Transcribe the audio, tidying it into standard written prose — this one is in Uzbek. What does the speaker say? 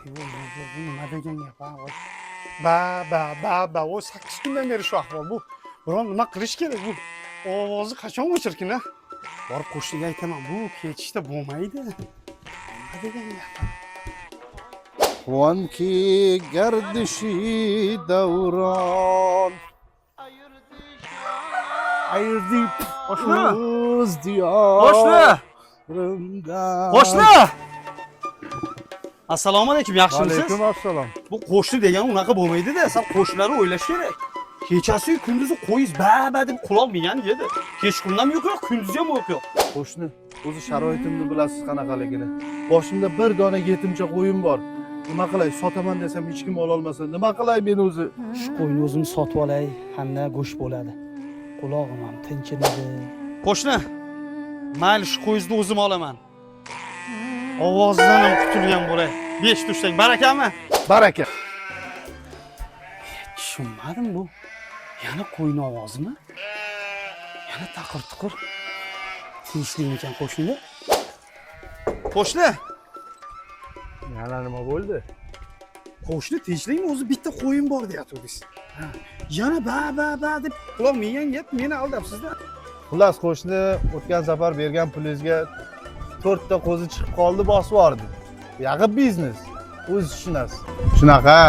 Nima degan gap ha? O 8 kundan beri shu ahvol bu. Biron nima qilish kerak bu. Ovozi qachon o'chirkin ha? Borib qo'shniga aytaman, bu ketishda bo'lmaydi. Nima degan gap? Quvonki gardishi davron ayirdi o'z Qo'shni! diyorimdan. Qo'shni! Assalomu alaykum, yaxshimisiz? Alaykum assalom. Bu qo'shni degan unaqa bo'lmaydi-da, sen qo'shnilarni o'ylash kerak. Kechasi kunduzi qo'yiz ba deb qulolmagan edi. Kechqurun ham yo'q, kunduzi ham yo'q. Qo'shni, o'zi sharoitimni bilasiz qanaqaligini. Boshimda bir dona yetimcha qo'yim bor. Nima qilay, sotaman desam hech kim ola olmasa, nima qilay men o'zi? Shu qo'yni o'zim sotib olay, hamda go'sht bo'ladi. Qulog'im ham tinchinadi. Qo'shni, mayli shu qo'yizni o'zim olaman. Ovozidan ham qutulgan bo'lay. 5 tushlang, barakami? Baraka. Tushunmadim bu. Yana qo'yni ovozimi? Yana taqir-tuqir. Tinchlikmi ekan qo'shnilar? Qo'shni! Yana nima bo'ldi? Qo'shni tinchlikmi? O'zi bitta qo'yim bor deyapsiz. Yana ba deb qulolmagan gap, meni aldabsiz-da. Xullas qo'shni o'tgan safar bergan pulingizga 4 ta qo'zi chiqib qoldi, bosib yubordi. Yaqin biznes. O'z tushunasiz. Shunaqa.